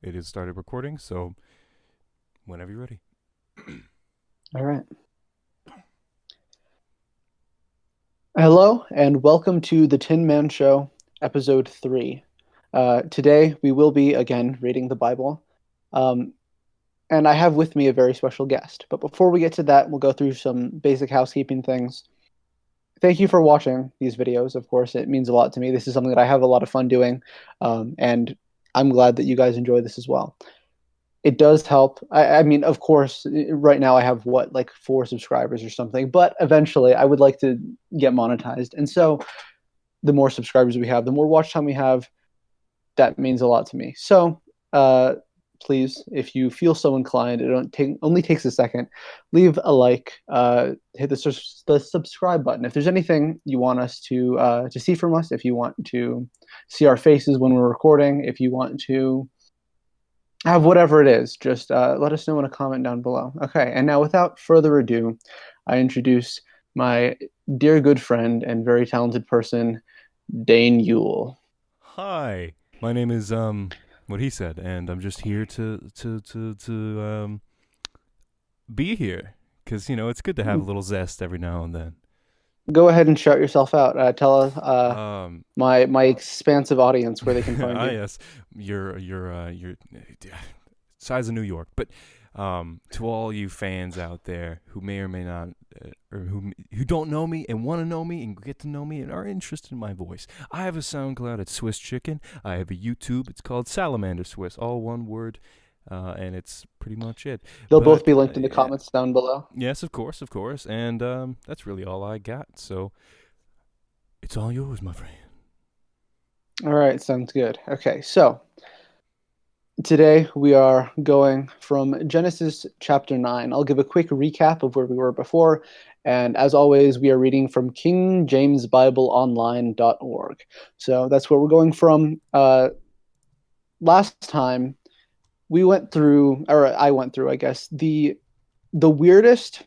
It has started recording, so whenever you're ready. All right. Hello, and welcome to the Tin Man Show, episode 3. Today, we will be again reading the Bible. Um, and I have with me a very special guest. But before we get to that, we'll go through some basic housekeeping things. Thank you for watching these videos. Of course, it means a lot to me. This is something that I have a lot of fun doing. And I'm glad that you guys enjoy this as well. It does help. I mean, of course, right now I have what, like 4 subscribers or something, but eventually I would like to get monetized. And so the more subscribers we have, the more watch time we have, that means a lot to me. So uh, please, if you feel so inclined, only takes a second, leave a like, hit the subscribe button. If there's anything you want us to see from us, if you want to see our faces when we're recording, if you want to have whatever it is, just let us know in a comment down below. Okay, and now without further ado, I introduce my dear good friend and very talented person, Dane Yule. Hi, my name is what he said, and I'm just here to be here because it's good to have a little zest every now and then. Go ahead and shout yourself out. Tell Um, my expansive audience where they can find you. yes, you're size of New York, but to all you fans out there who may or may not, or who don't know me and want to know me and get to know me and are interested in my voice, I have a SoundCloud at Swiss Chicken. I have a YouTube. It's called Salamander Swiss, all one word, and it's pretty much it. They'll both But be linked in the yeah, comments down below. yes, of course, and that's really all I got. So it's all yours, my friend. All right, sounds good. Okay, so today we are going from Genesis chapter 9. I'll give a quick recap of where we were before. And as always, we are reading from kingjamesbibleonline.org. So that's where we're going from. Last time we went through, or I went through, I guess, the weirdest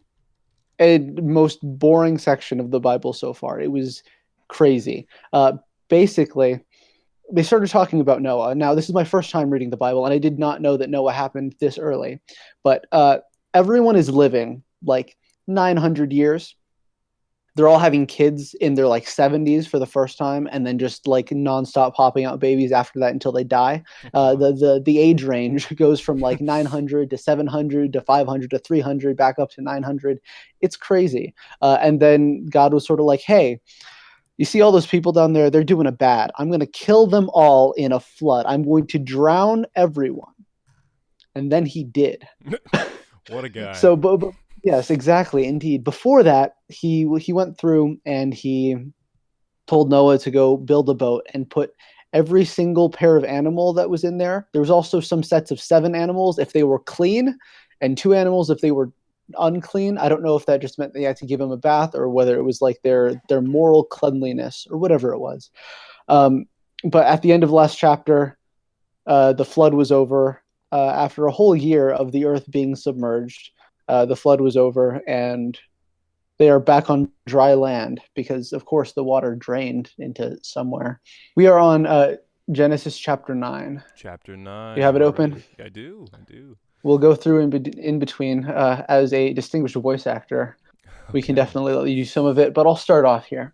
and most boring section of the Bible so far. It was crazy. Basically, they started talking about Noah. Now, this is my first time reading the Bible, and I did not know that Noah happened this early. But everyone is living like 900 years. They're all having kids in their like 70s for the first time, and then just like nonstop popping out babies after that until they die. Oh God. The age range goes from like 900 to 700 to 500 to 300 back up to 900. It's crazy. And then God was sort of like, "Hey, you see all those people down there? They're doing a bad. I'm going to kill them all in a flood. I'm going to drown everyone." And then he did. What a guy. So, yes, exactly, indeed. Before that, he went through and he told Noah to go build a boat and put every single pair of animal that was in there. There was also some sets of 7 animals if they were clean, and 2 animals if they were unclean. I don't know if that just meant they had to give them a bath or whether it was like their moral cleanliness or whatever it was. Um, but at the end of the last chapter, the flood was over. After a whole year of the earth being submerged, the flood was over, and they are back on dry land because, of course, the water drained into somewhere. We are on Genesis chapter 9. Chapter You 9. have it I'm open? ready. I do. I do. We'll go through in between. As a distinguished voice actor, we can Okay. definitely let you do some of it, but I'll start off here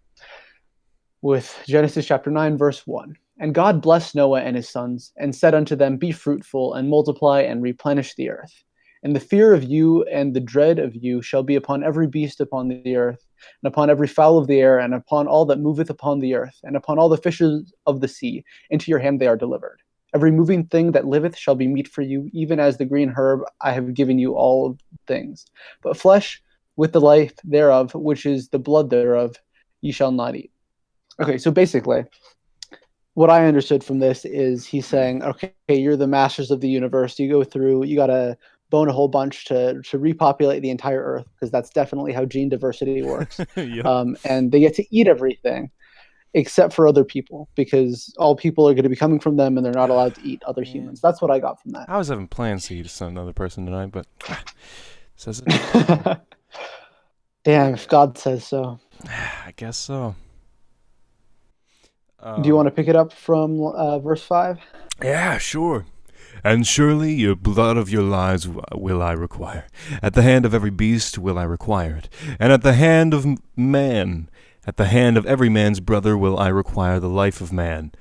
with Genesis chapter 9, verse 1. And God blessed Noah and his sons, and said unto them, Be fruitful, and multiply, and replenish the earth. And the fear of you and the dread of you shall be upon every beast upon the earth, and upon every fowl of the air, and upon all that moveth upon the earth, and upon all the fishes of the sea. Into your hand they are delivered. Every moving thing that liveth shall be meat for you, even as the green herb I have given you all things. But flesh with the life thereof, which is the blood thereof, ye shall not eat. Okay, so basically, what I understood from this is he's saying, okay, you're the masters of the universe. You go through, you got to bone a whole bunch to repopulate the entire Earth because that's definitely how gene diversity works. Yep. And they get to eat everything except for other people because all people are going to be coming from them and they're not allowed to eat other humans. Man, That's what I got from that. I was having plans to eat another person tonight, but says it ain't so. Damn, if God says so. I guess so. Do you want Um, to pick it up from verse 5? yeah, sure. And surely your blood of your lives will I require. At the hand of every beast will I require it. And at the hand of man, at the hand of every man's brother will I require the life of man.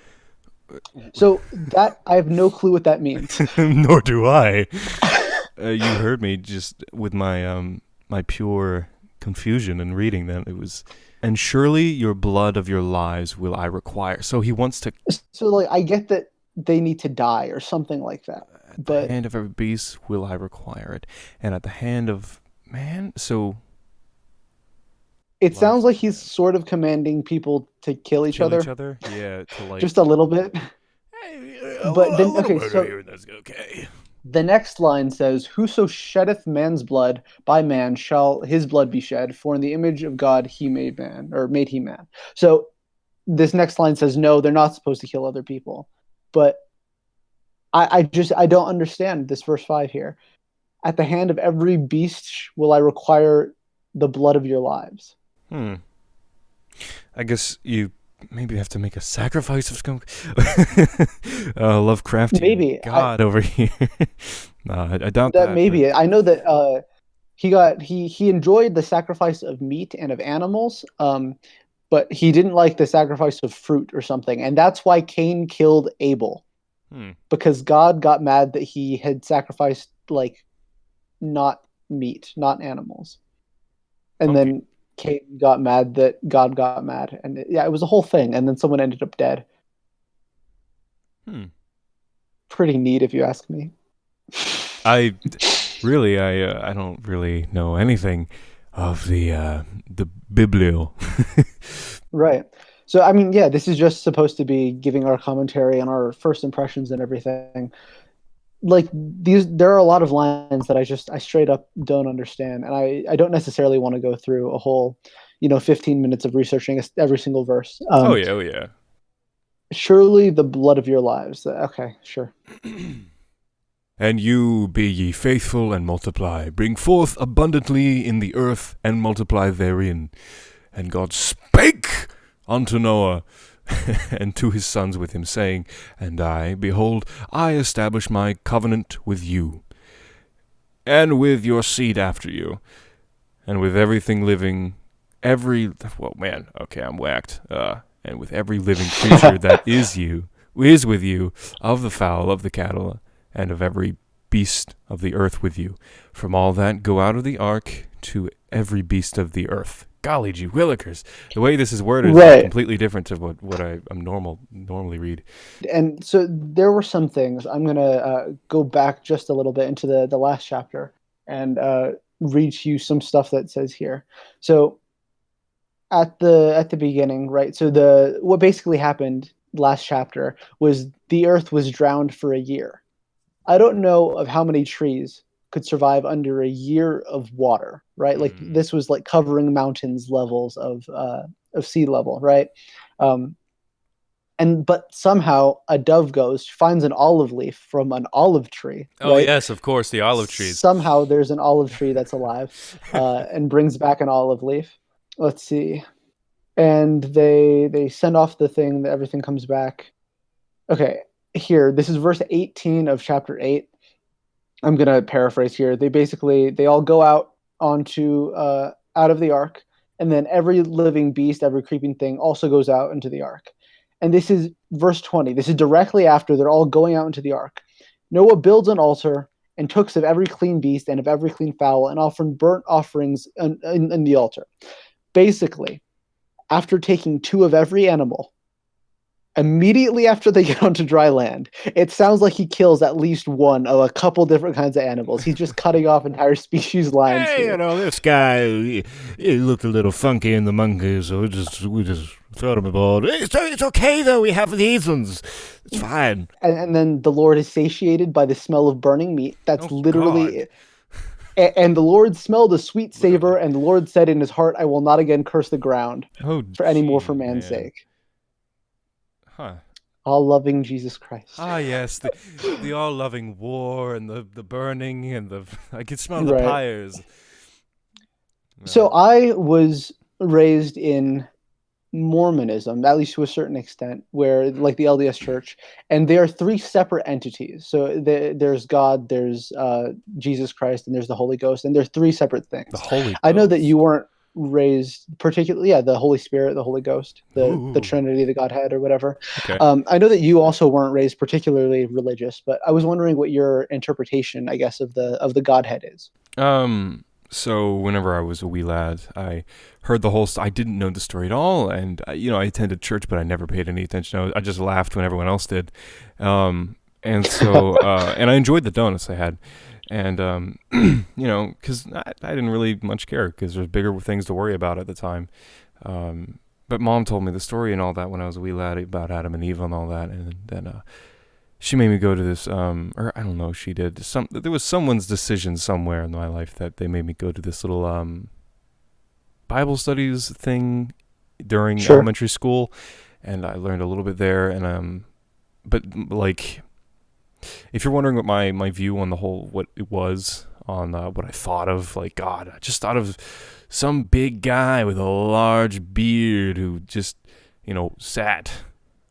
So that I have no clue what that means. Nor do I. You heard me just with my pure confusion in reading that. It was, and surely your blood of your lives will I require. So he wants to. So like I get that they need to die or something like that. At the But hand of every beast will I require it, and at the hand of man. So it life sounds like of he's man. sort of commanding people to kill each Kill each other, other. Yeah, to like. just a little bit. Hey, But a then, little okay, murder so here. That's okay. the next line says, "Whoso sheddeth man's blood, by man shall his blood be shed, for in the image of God he made man, or made he man." So this next line says, no, they're not supposed to kill other people. But I don't understand this verse 5 here. At the hand of every beast will I require the blood of your lives. Hmm. I guess you maybe have to make a sacrifice of some Lovecraftian Maybe god over here. No, I doubt that that, but maybe I know that he enjoyed the sacrifice of meat and of animals, but he didn't like the sacrifice of fruit or something, and that's why Cain killed Abel, hmm. because God got mad that he had sacrificed like not meat, not animals, and Funky. then Cain got mad that God got mad, and yeah, it was a whole thing, and then someone ended up dead. Hmm. Pretty neat, if you ask me. I really, I don't really know anything of the Biblio. Right. So, I mean, yeah, this is just supposed to be giving our commentary on our first impressions and everything. Like there are a lot of lines that I straight up don't understand, and I don't necessarily want to go through a whole, 15 minutes of researching every single verse. Oh yeah, oh yeah. Surely the blood of your lives. Okay, sure. And you be ye faithful and multiply, bring forth abundantly in the earth and multiply therein. And God spake unto Noah and to his sons with him, saying, And I, behold, I establish my covenant with you, and with your seed after you, and with everything living, well, man, okay, I'm whacked, and with every living creature that is with you, of the fowl, of the cattle, and of every beast of the earth with you. From all that go out of the ark to every beast of the earth. Golly gee willikers. The way this is worded is like Right. completely different to what I'm normally read. And so there were some things. I'm gonna go back just a little bit into the last chapter and read you some stuff that says here. So at the beginning, right? So the what basically happened last chapter was the earth was drowned for a year. I don't know of how many trees could survive under a year of water, right? Like Mm. this was like covering mountains levels of sea level, right? Um, and but somehow a dove goes, finds an olive leaf from an olive tree, Oh right? yes, of course, the olive trees. Somehow there's an olive tree that's alive, and brings back an olive leaf. Let's see. And they send off the thing that everything comes back. Okay, here, this is verse 18 of chapter 8. I'm gonna paraphrase here. They all go out onto out of the ark, and then every living beast, every creeping thing also goes out into the ark. And this is verse 20. This is directly after they're all going out into the ark. Noah builds an altar and took of every clean beast and of every clean fowl and offered burnt offerings in the altar. Basically, after taking two of every animal, immediately after they get onto dry land, it sounds like he kills at least one of a couple different kinds of animals. He's just cutting off entire species lines Hey, here. this guy, he looked a little funky in the monkey, so we just throw him aboard. It's okay though. We have the heathens. It's fine. And then the Lord is satiated by the smell of burning meat. That's Oh God. literally. And the Lord smelled a sweet savor, and the Lord said in his heart, I will not again curse the ground Oh for any more for gee, man's man. sake. Huh. All loving Jesus Christ. Ah yes, the all loving war and the burning and the I can smell the Right. pyres. So I was raised in Mormonism, at least to a certain extent, where like the LDS Church, and they are three separate entities. So there's God, there's Jesus Christ, and there's the Holy Ghost, and they're three separate The things. Holy I know that you Ghost. weren't raised particularly, yeah, the Holy Spirit, the Holy Ghost, the Ooh. Trinity, the Godhead, or whatever. Okay. I know that you also weren't raised particularly religious, but I was wondering what your interpretation, I guess, of the Godhead is. So whenever I was a wee lad, I heard the whole. I didn't know the story at all, and I attended church, but I never paid any attention. I just laughed when everyone else did, and so and I enjoyed the donuts I had, and because I didn't really much care because there's bigger things to worry about at the time. But mom told me the story and all that when I was a wee lad about Adam and Eve and all that, and then she made me go to this or I don't know, she did there was someone's decision somewhere in my life that they made me go to this little Bible studies thing during Sure. elementary school, and I learned a little bit there, and but like if you're wondering what my view on the whole what it was on what I thought of, like, God, I just thought of some big guy with a large beard who just sat.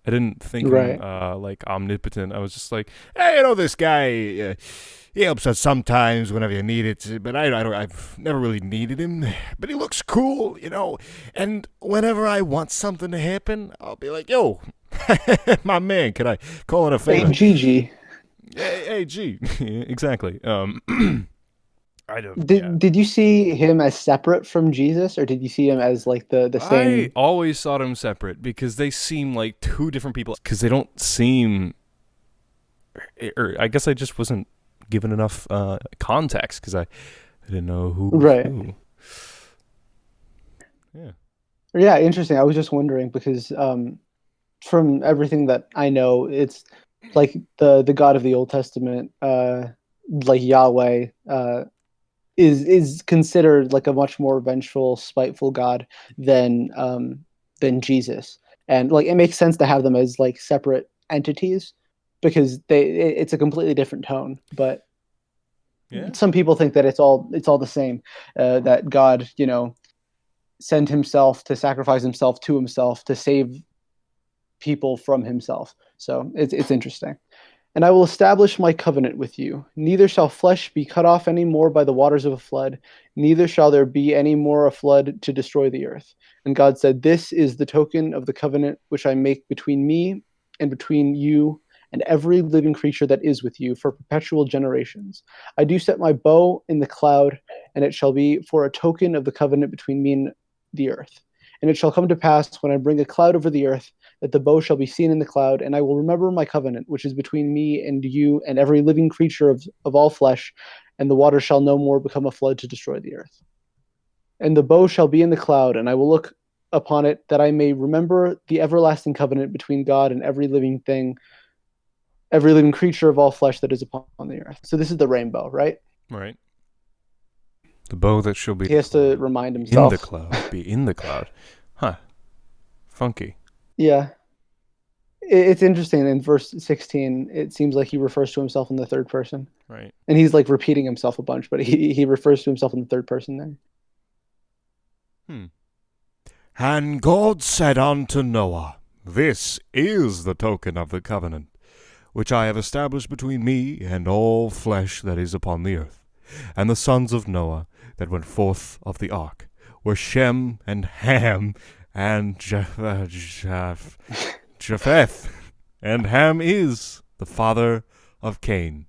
I didn't think him Right. like omnipotent. I was just like, hey, this guy. He helps us sometimes whenever you need it, but I don't. I've never really needed him. But he looks cool. And whenever I want something to happen, I'll be like, yo, my man, can I call in a Hey, favor? Gigi. Hey, G. Exactly. I don't. Yeah. Did you see him as separate from Jesus, or did you see him as like the I same? always thought them separate because they seem like two different people. Because they don't seem, or I guess I just wasn't given enough context because I didn't know who was Right. who. Yeah. Yeah, interesting. I was just wondering because from everything that I know, it's like the God of the Old Testament, like Yahweh, is considered like a much more vengeful, spiteful God than Jesus, and like it makes sense to have them as like separate entities because it's a completely different tone. But Yeah. some people think that it's all the same, that God, sent himself to sacrifice himself to himself to save people from himself. So it's interesting. And I will establish my covenant with you. Neither shall flesh be cut off any more by the waters of a flood, neither shall there be any more a flood to destroy the earth. And God said, this is the token of the covenant which I make between me and between you and every living creature that is with you for perpetual generations. I do set my bow in the cloud, and it shall be for a token of the covenant between me and the earth. And it shall come to pass when I bring a cloud over the earth that the bow shall be seen in the cloud, and I will remember my covenant, which is between me and you and every living creature of all flesh, and the water shall no more become a flood to destroy the earth. And the bow shall be in the cloud, and I will look upon it that I may remember the everlasting covenant between God and every living thing, every living creature of all flesh that is upon the earth. So this is the rainbow, right? Right. The bow that shall be He has to deployed. remind Be in the himself. cloud. Be in the cloud. Huh. Funky. Yeah. It's interesting. In verse 16, it seems like he refers to himself in the third person. Right. And he's like repeating himself a bunch, but he refers to himself in the third person there. Hmm. And God said unto Noah, this is the token of the covenant, which I have established between me and all flesh that is upon the earth. And the sons of Noah that went forth of the ark were Shem and Ham and Japheth. And Ham is the father of Cain.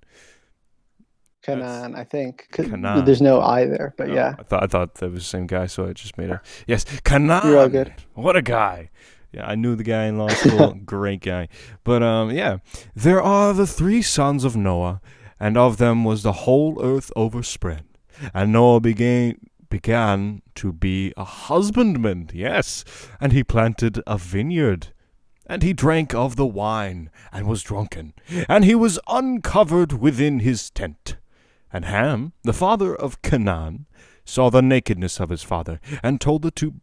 Canaan, I think. There's Canaan. no I there, but Oh, yeah, I thought that was the same guy, so I just made a yes. you're all Canaan. good. What a guy. Yeah, I knew the guy in law school. Great guy. But yeah, there are the three sons of Noah, and of them was the whole earth overspread. And Noah began to be a husbandman, yes, and he planted a vineyard. And he drank of the wine, and was drunken, and he was uncovered within his tent. And Ham, the father of Canaan, saw the nakedness of his father, and told the two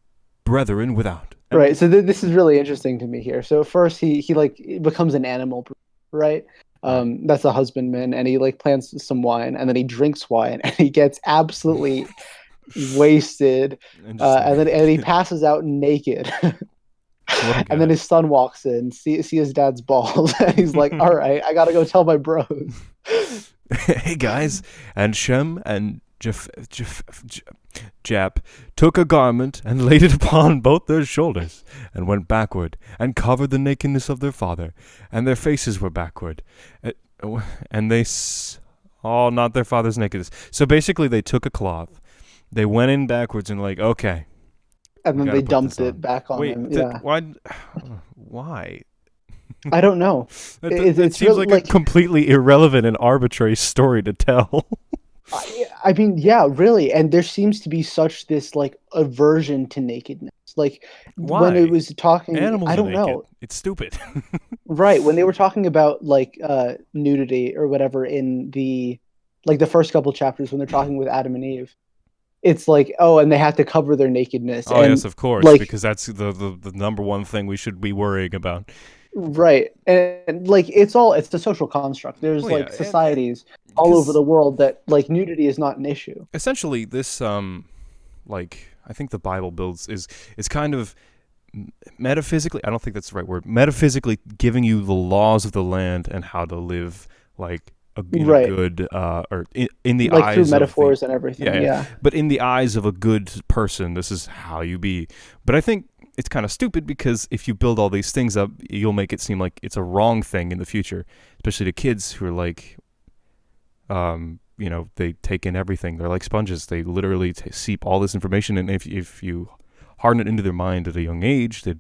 brethren without. Right. So this is really interesting to me here. So first he like becomes an animal, right? Right. That's a husbandman, and he like plants some wine, and then he drinks wine, and he gets absolutely wasted, And just and he passes out naked. What a And then guy. his son walks in, see his dad's balls, and he's like, "All right, I gotta go tell my bros." Hey guys, and Shem and Jap took a garment and laid it upon both their shoulders, and went backward, and covered the nakedness of their father, and their faces were backward, and they all not their father's nakedness. So basically, they took a cloth, they went in backwards, and like, okay, And we then got to they put this dumped on. it back on Wait, him. Yeah, why? Why? I don't know. That It's seems really like a like completely irrelevant and arbitrary story to tell. I mean, yeah, really. And there seems to be such this like aversion to nakedness. Like when it Why? was talking, I Animals are don't naked. know. It's stupid. Right, when they were talking about like nudity or whatever in the like the first couple chapters when they're talking with Adam and Eve, it's like, oh, and they have to cover their nakedness Oh yes, and of course, like because that's the number one thing we should be worrying about. right. And like it's a social construct. There's Well, yeah, like and societies all over because the world that like nudity is not an issue. essentially this like I think the Bible builds is kind of metaphysically. I don't think that's the right word. Metaphysically giving you the laws of the land and how to live like in a Right. good or in the Like through eyes of the metaphors and yeah, everything. yeah, Yeah. but in the eyes of a good person, this is how you be. But I think it's kind of stupid because if you build all these things up, you'll make it seem like it's a wrong thing in the future, especially to kids who are like, they take in everything. They're like sponges. They literally seep all this information, and if you harden it into their mind at a young age, that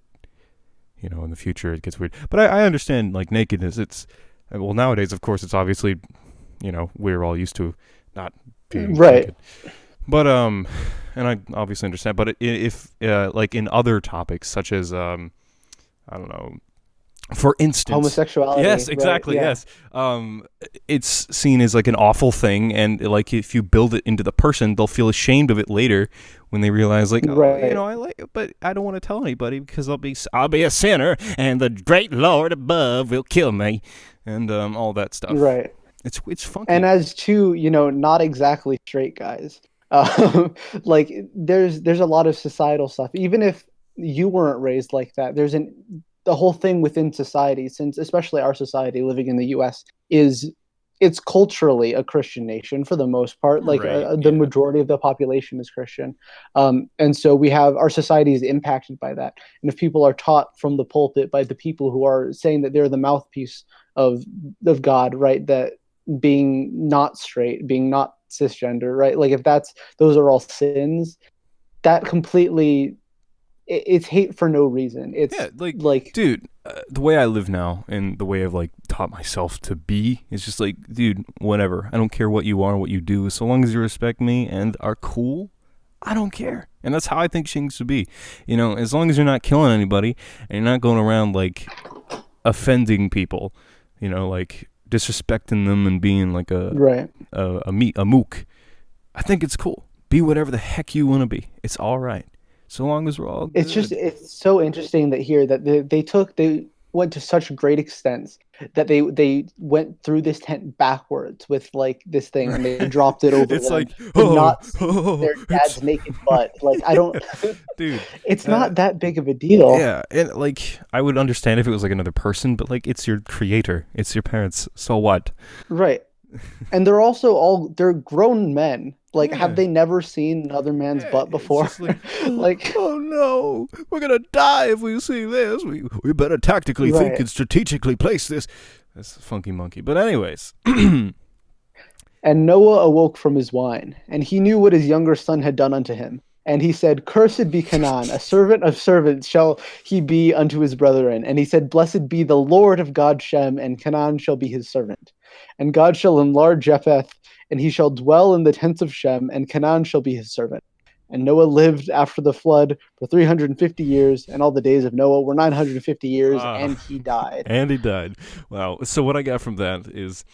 in the future it gets weird. But I understand like nakedness. It's well nowadays, of course, it's obviously we're all used to not being Right. naked. But and I obviously understand. But if like in other topics such as I don't know, for instance, yes, Homosexuality, right? exactly, Yeah. yes, it's seen as like an awful thing, and like if you build it into the person, they'll feel ashamed of it later when they realize like, oh, Right. I like it, but I don't want to tell anybody because I'll be a sinner, and the great Lord above will kill me, and all that stuff. Right. It's And funky. as two, not exactly straight guys, like there's a lot of societal stuff. Even if you weren't raised like that, the whole thing within society, since especially our society living in the U.S. is it's culturally a Christian nation for the most part. Like Right. the Yeah. majority of the population is Christian, and so we have our society is impacted by that. And if people are taught from the pulpit by the people who are saying that they're the mouthpiece of of God, right? That being not straight, being not cisgender, right? Like if those are all sins, that completely it's hate for no reason. Yeah, It's like, like dude, the way I live now and the way I've like taught myself to be is just like, dude, whatever. I don't care what you are, what you do, so long as you respect me and are cool. I don't care, and that's how I think things should be. As long as you're not killing anybody and you're not going around like offending people, like disrespecting them and being like right. a mook. I think it's cool. Be whatever the heck you want to be. It's all right, so long as we're all good. It's so interesting that here that they went to such great extents that they went through this tent backwards with like this thing and they dropped it over It's them like, to not see oh, their it's dad's naked butt. Like I don't dude. it's Uh, not that big of a deal. yeah, and like I would understand if it was like another person, but like it's your creator, it's your parents. So what? Right. And they're grown men. Like, have Yeah, they never seen another man's yeah. butt It's before? just like, Like, oh no, we're gonna die if we see this. We better tactically think right. and strategically place this. That's funky monkey. But anyways, And Noah awoke from his wine, and he knew what his younger son had done unto him. And he said, Cursed be Canaan, a servant of servants shall he be unto his brethren. And he said, Blessed be the Lord of God Shem, and Canaan shall be his servant. And God shall enlarge Japheth, and he shall dwell in the tents of Shem, and Canaan shall be his servant. And Noah lived after the flood for 350 years, and all the days of Noah were 950 years, ah, and he died. and he died. Wow. So what I got from that is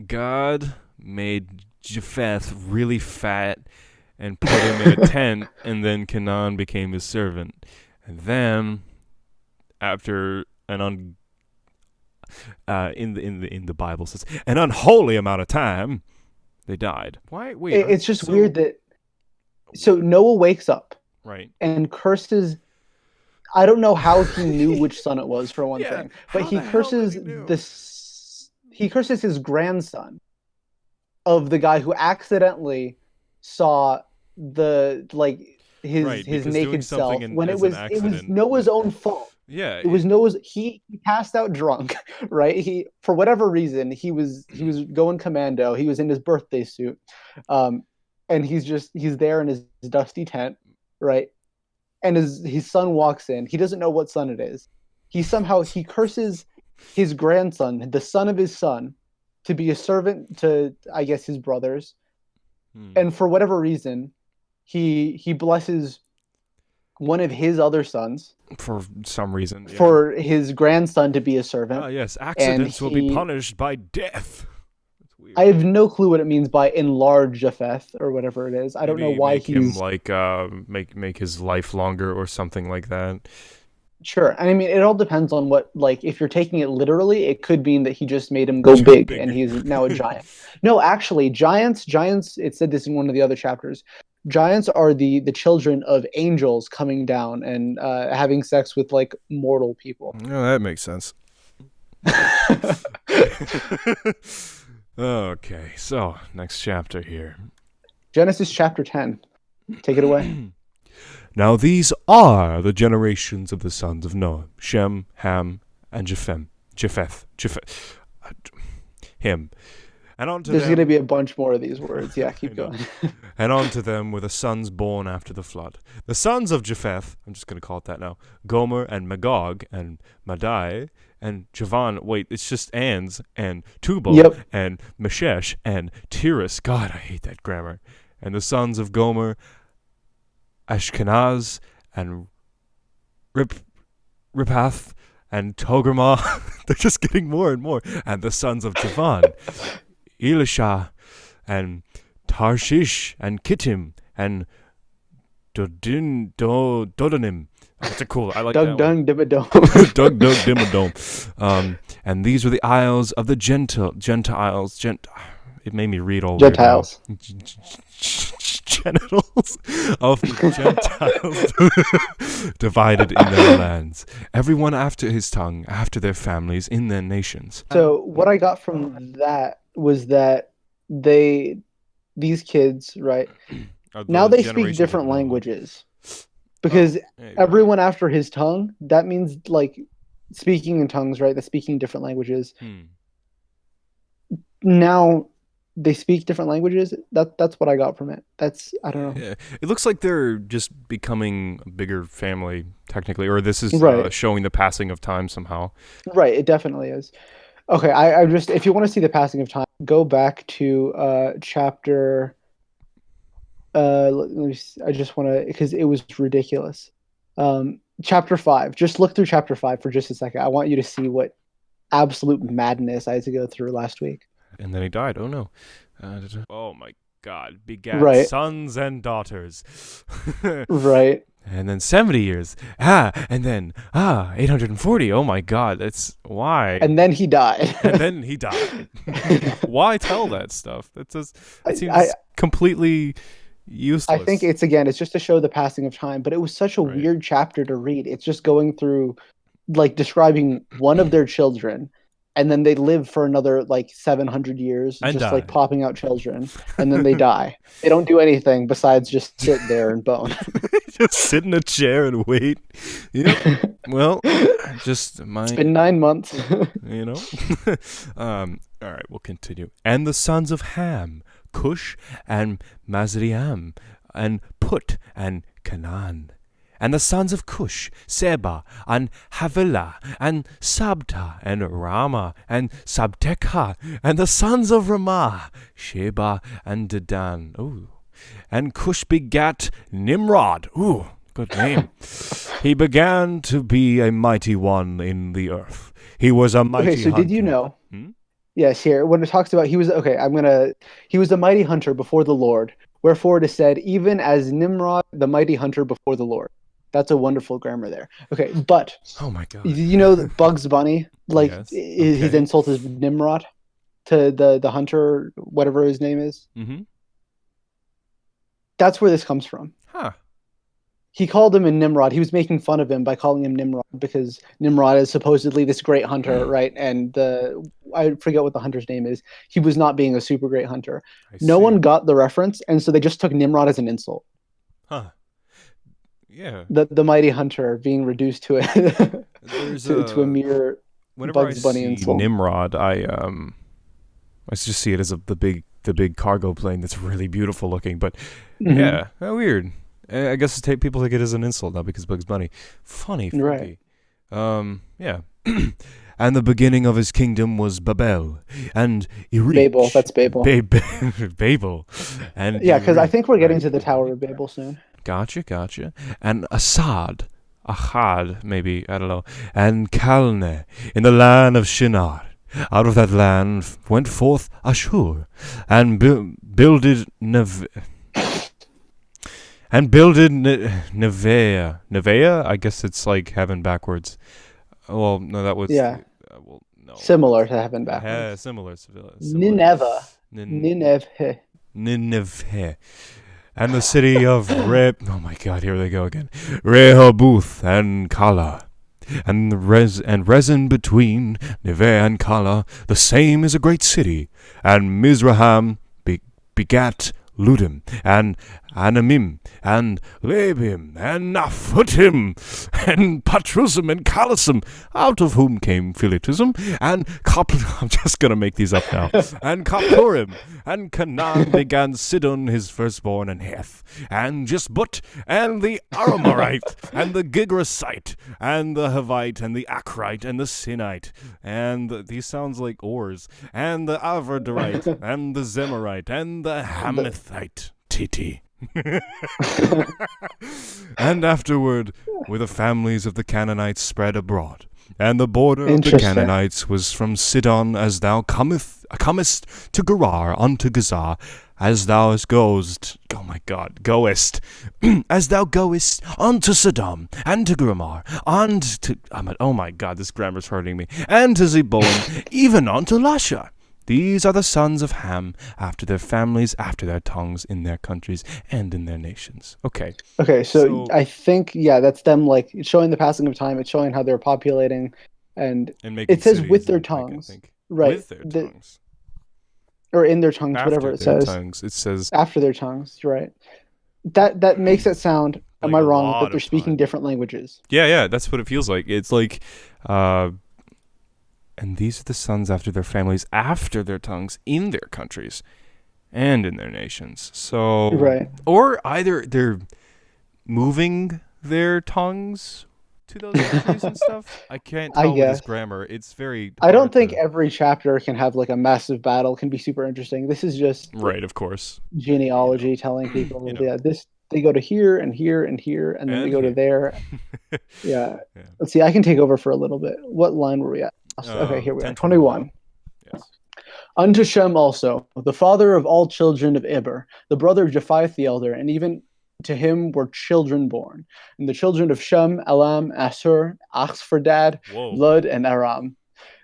God made Japheth really fat and put him in a tent, and then Canaan became his servant. And then, after an in the Bible says an unholy amount of time, they died. Why? Wait. It's just weird So that so Noah wakes up right. and curses I don't know how he knew which son it was, for one Yeah, thing, but how the hell does he know? he curses his grandson of the guy who accidentally saw the like Right, his because doing naked something self when as an it was accident. Noah's own fault. Yeah, It was Noah's. He passed out drunk, right? He for whatever reason he was going commando. He was in his birthday suit, um, and he's there in his dusty tent, right? And his son walks in. He doesn't know what son it is. He curses his grandson, the son of his son, to be a servant to, I guess, his brothers. hmm. And for whatever reason, he blesses one of his other sons For some reason, yeah. for his grandson to be a servant. Ah, yes, And accidents will be punished by death. That's weird. I have no clue what it means by enlarge Japheth or whatever it is. I don't know Maybe why make him he's like make his life longer or something like that. sure. And I mean, it all depends on what, like, if you're taking it literally, it could mean that he just made him go big and Bigger. he's now a giant. No, actually, giants, it said this in one of the other chapters. Giants are the children of angels coming down and having sex with like mortal people. Oh, that makes sense. Okay, so next chapter here. Genesis chapter 10. Take it away. Now these are the generations of the sons of Noah: Shem, Ham, and Japheth. Him. And unto There's going to them, be a bunch more of these words. Yeah, keep going. and unto them were the sons born after the flood. The sons of Japheth, I'm just going to call it that now, Gomer and Magog and Madai and Javan. Wait, it's just Ans and Tubal Yep. and Meshesh and Tiras. God, I hate that grammar. And the sons of Gomer, Ashkenaz and Ripath and Togarmah. They're just getting more and more. And the sons of Javan, Elisha and Tarshish and Kittim and Dodanim. That's a cool. I like Doug that Dung one. Dibadome. Doug Dimmadome. And these were the isles of the Gentiles. It made me read all Gentiles. weird now. Genitals of the Gentiles divided in their lands, everyone after his tongue, after their families, in their nations. So what I got from that was that these kids, right, now they speak different languages because everyone after his tongue, that means like speaking in tongues, right? That's speaking different languages. Now they speak different languages. That's what I got from it. I don't know. Yeah. It looks like they're just becoming a bigger family, technically, or this is Right. showing the passing of time somehow. Right, it definitely is. Okay, I just if you want to see the passing of time, go back to chapter. Let me see, I just want to because it was ridiculous. Chapter 5. Just look through chapter 5 for just a second. I want you to see what absolute madness I had to go through last week. And then he died. Oh no. Oh my God. Begat Right. sons and daughters. Right. And then 70 years. And then 840. Oh my God. That's why. And then he died. And then he died. Why tell that stuff? That seems I completely useless. I think it's just to show the passing of time, but it was such a weird chapter to read. It's just going through like describing one of their children, and then they live for another like 700 years, and just die. like popping out children, and then they die. They don't do anything besides just sit there and bone. Just sit in a chair and wait. Yep. Well, just It's been 9 months. you know. All right, we'll continue. And the sons of Ham, Cush and Mazriam, and Put and Canaan. And the sons of Cush, Seba, and Havilah, and Sabta, and Rama, and Sabtekha, and the sons of Ramah, Sheba, and Dedan. Ooh. And Cush begat Nimrod. Ooh, good name. He began to be a mighty one in the earth. He was a mighty Okay, so hunter. did you know? Yes, here when it talks about he was a mighty hunter before the Lord. Wherefore it is said, even as Nimrod, the mighty hunter before the Lord. That's a wonderful grammar there. Okay, but oh my God, you know that Bugs Bunny, like Yes, his okay. insult is Nimrod to the hunter, whatever his name is. Mm-hmm. That's where this comes from. Huh. he called him a Nimrod. He was making fun of him by calling him Nimrod because Nimrod is supposedly this great hunter, right? And I forget what the hunter's name is. He was not being a super great hunter. I No see. one got the reference, and so they just took Nimrod as an insult. Huh. Yeah. The mighty hunter being reduced to a There's to a a mere whenever I Bugs Bunny see insult. Nimrod, I just see it as the big cargo plane that's really beautiful looking. But Hmm. yeah, weird. I guess people take it as an insult now because Bugs Bunny. Funny, Right. funky. Yeah. And the beginning of his kingdom was Babel and Babel. Erech. That's Babel. Babel. And Yeah, because I Erech. think we're getting Right, to the Tower right. of Babel soon. Gotcha. And Achad, maybe, I don't know. And Calne, in the land of Shinar. Out of that land went forth Ashur, and builded Nevea. Nevea? I guess it's like heaven backwards. Well, no, that was. Yeah, Well, no. similar to heaven backwards. Similar. Nineveh. Nin- Nineveh. Nineveh. And the city of oh my god, here they go again. Rehoboth and Kala. And resin between Nivea and Kala, the same is a great city. And Mizraham begat Ludim, and Anamim, and Lebim, and Naphutim, and Patrusim, and Kalasum, out of whom came Philetism, and I'm just going to make these up now, and Kaplurim, and Canaan began Sidon, his firstborn, and Heth, and Jisbut, and the Aramorite, and the Gigrasite, and the Havite, and the Akrite, and the Sinite, and these sounds like ores, and the Avardarite, and the Zemarite, and the Hamethite. Titi. And afterward were the families of the Canaanites spread abroad. And the border of the Interesting. Canaanites was from Sidon as thou comest to Gerar unto Gaza, as thou goest, as thou goest unto Sodom, and to Gomorrah, and to, oh my god, this grammar's hurting me, and to Zeboim, even unto Lasha. These are the sons of Ham, after their families, after their tongues, in their countries, and in their nations. Okay. Okay, so So- I think that's them like it's showing the passing of time. It's showing how they're populating, and And making it says cities with their and, like, I tongues, think, right? with their tongues. Or in their tongues, whatever After it their says. tongues. It says After their tongues, right? That makes it sound. Am Like I a wrong lot that they're of speaking time. different languages? yeah, that's what it feels like. It's like and these are the sons after their families, after their tongues, in their countries and in their nations. So Right. or either they're moving their tongues to those countries and stuff. I can't I tell with this guess. grammar. It's very I don't hard think to- every chapter can have like a massive battle. Can be super interesting. This is just Right, of course. genealogy telling people, You know. yeah, this they go to here and here and here, and then they And go to here. there. Yeah. Yeah. Let's see. I can take over for a little bit. What line were we at? Okay, here we are. 21. Yes. Unto Shem also, the father of all children of Eber, the brother of Japheth the elder, and even to him were children born. And the children of Shem, Elam, Asur, Axphardad, Whoa. Lud, and Aram.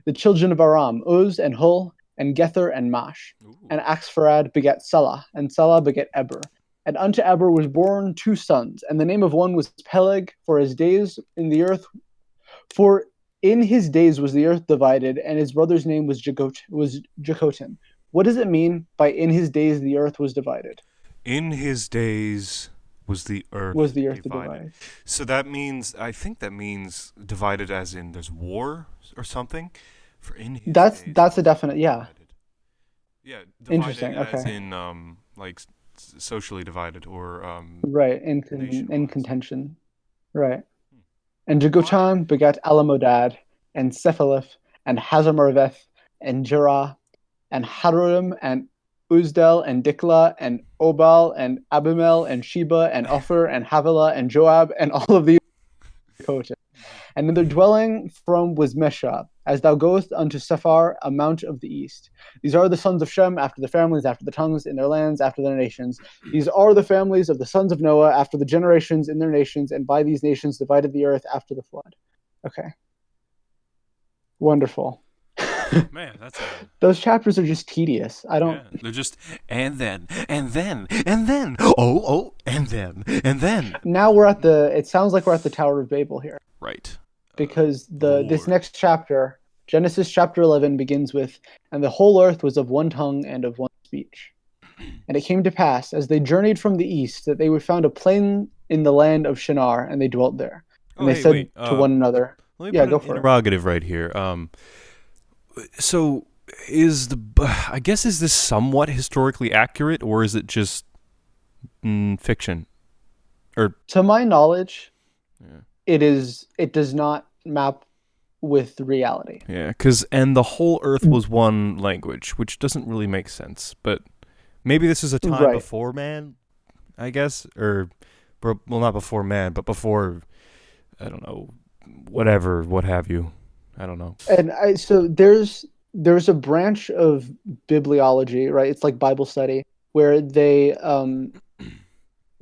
The children of Aram, Uz, and Hul, and Gether, and Mash. Ooh. And Axpharad begat Salah, and Salah begat Eber. And unto Eber was born 2 sons, and the name of one was Peleg, for his days in the earth, for in his days was the earth divided, and his brother's name was Jekotin. What does it mean by in his days the earth was divided? In his days was the earth divided? So that means, I think that means divided as in there's war or something. For in his That's days a was definite, yeah. divided. Yeah, divided Interesting, as okay. in like socially divided or Right, in nation-wise. contention. Right. And Jegotam begat Alamodad, and Cephalith, and Hazarmaveth, and Jerah, and Harurim, and Uzdel, and Dikla, and Obal, and Abimel, and Sheba, and Ophir, and Havilah, and Joab, and all of these Jekotin. And in their dwelling from was Mesha, as thou goest unto Sephar, a mount of the east. These are the sons of Shem, after the families, after the tongues, in their lands, after their nations. These are the families of the sons of Noah, after the generations, in their nations, and by these nations divided the earth after the flood. Okay. Wonderful. Man, that's a Those chapters are just tedious. I don't. yeah. They're just and then and then. Now we're at the. It sounds like we're at the Tower of Babel here, Right. because the this Lord. next chapter, Genesis chapter 11, begins with, "And the whole earth was of one tongue and of one speech. And it came to pass, as they journeyed from the east, that they would found a plain in the land of Shinar, and they dwelt there. Oh, And they hey, said wait. to one another." Let me Yeah, put go an for it. interrogative right here. So is I guess is this somewhat historically accurate, or is it just fiction? Or To my knowledge, yeah, it is. It does not map with reality. yeah, because and the whole Earth was one language, which doesn't really make sense. But maybe this is a time Right. before man, I guess, or well, not before man, but before I don't know, whatever, what have you. I don't know. And so there's a branch of bibliology, right? It's like Bible study, where they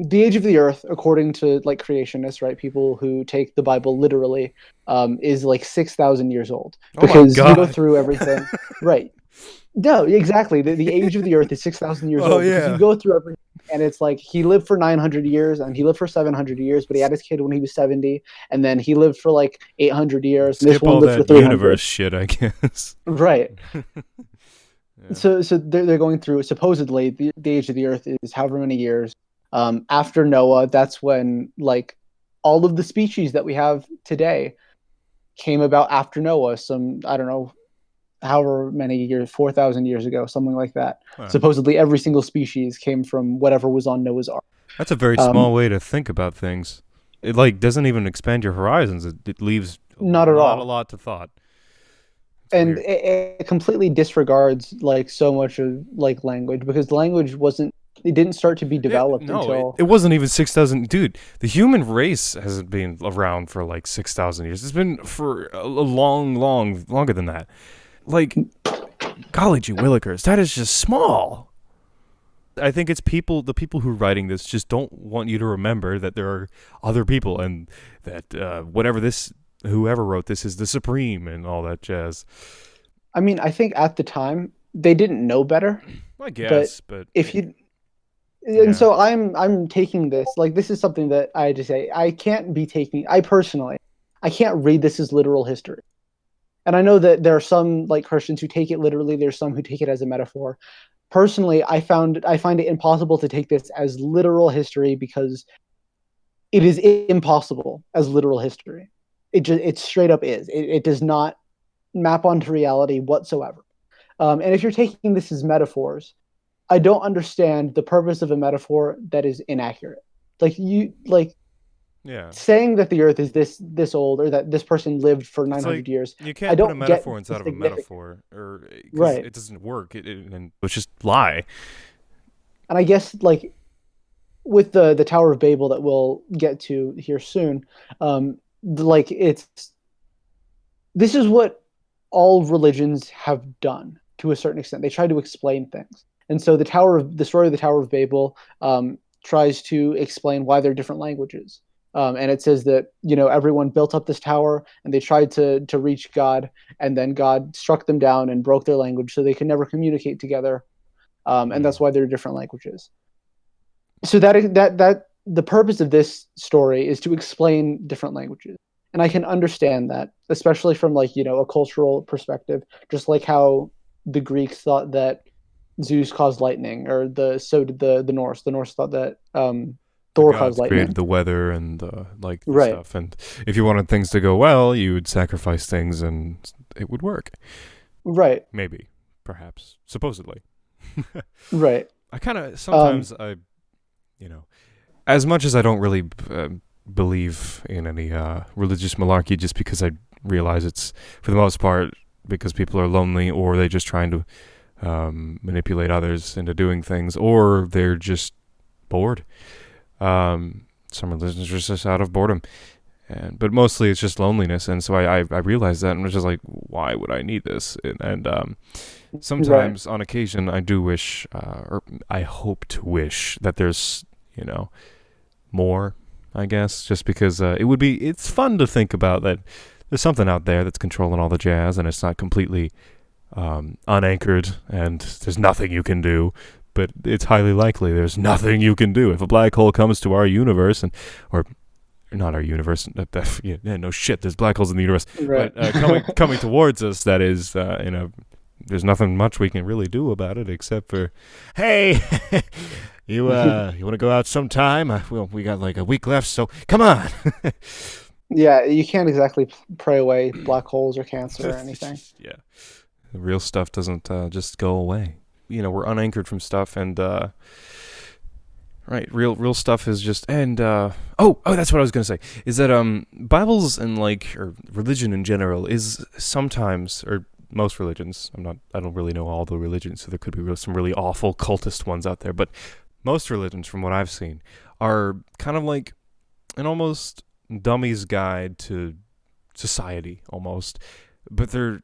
the age of the earth, according to like creationists, right? People who take the Bible literally, is like 6,000 years old, Oh my because you go God. through everything, right? No, exactly. The age of the earth is 6,000 years Oh old, because you yeah. go through everything, and it's like he lived for 900 years, and he lived for 700 years, but he had his kid when he was 70, and then he lived for like 800 years, and this Skip one all lived for that 300. universe shit, I guess. Right. Yeah. So they're going through, supposedly the age of the earth is however many years. After Noah, that's when like all of the species that we have today came about after Noah. Some, I don't know, however many years, 4,000 years ago, something like that. Huh. Supposedly every single species came from whatever was on Noah's Ark. That's a very Um, small way to think about things. It like doesn't even expand your horizons. It leaves Not at not a all. lot to thought. It's And weird. it completely disregards like so much of like language, because language wasn't, it didn't start to be Yeah, developed no, it, until it wasn't even 6,000. Dude, the human race hasn't been around for like 6,000 years. It's been for a longer than that. Like, golly gee willikers, that is just small. I think it's the people who are writing this just don't want you to remember that there are other people and that whoever wrote this is the supreme and all that jazz. I mean, I think at the time they didn't know better, I but guess, but if you and yeah. so I'm taking this, like, this is something that I had to say, I can't be taking, I personally, I can't read this as literal history. And I know that there are some like Christians who take it literally, there's some who take it as a metaphor. Personally, I find it impossible to take this as literal history, because it is impossible as literal history. It straight up is. It does not map onto reality whatsoever. And if you're taking this as metaphors, I don't understand the purpose of a metaphor that is inaccurate. Like Yeah. saying that the Earth is this old, or that this person lived for It's like 900 years. you I can't put a don't get metaphor the inside of a significance. metaphor, or because Right. it doesn't work. And it's just lie. And I guess like with the Tower of Babel that we'll get to here soon, like it's this is what all religions have done to a certain extent. They try to explain things, and so the story of the Tower of Babel tries to explain why there are different languages. And it says that everyone built up this tower, and they tried to reach God, and then God struck them down and broke their language, so they could never communicate together. And Hmm. that's why there are different languages. So that the purpose of this story is to explain different languages, and I can understand that, especially from like a cultural perspective, just like how the Greeks thought that Zeus caused lightning, or so did the Norse. The Norse thought that The Thor caused gods created lightning. the weather and like the Right. stuff, and if you wanted things to go well, you would sacrifice things, and it would work. Right. Maybe, perhaps, supposedly. Right. I kind of um sometimes you know, as much as I don't really believe in any religious malarkey, just because I realize it's for the most part because people are lonely, or they're just trying to manipulate others into doing things, or they're just bored. Some religions are just out of boredom, but mostly it's just loneliness. And so I realized that, and was just like, why would I need this? And right. sometimes, on occasion, I do wish, or I hope to wish that there's more. I guess just because it's fun to think about that there's something out there that's controlling all the jazz, and it's not completely unanchored, and there's nothing you can do. But it's highly likely there's nothing you can do if a black hole comes to our universe, or not our universe. Yeah, no shit. There's black holes in the universe, Right. but coming towards us. That is, there's nothing much we can really do about it except for, hey, you want to go out sometime? Well, we got like a week left, so come on. Yeah, you can't exactly pray away black holes or cancer or anything. Yeah, the real stuff doesn't just go away. We're unanchored from stuff, and right, real stuff is just, and that's what I was gonna say, is that Bibles and or religion in general is sometimes, or most religions, I don't really know all the religions, so there could be some really awful cultist ones out there, but most religions, from what I've seen, are kind of like an almost dummy's guide to society, almost, but they're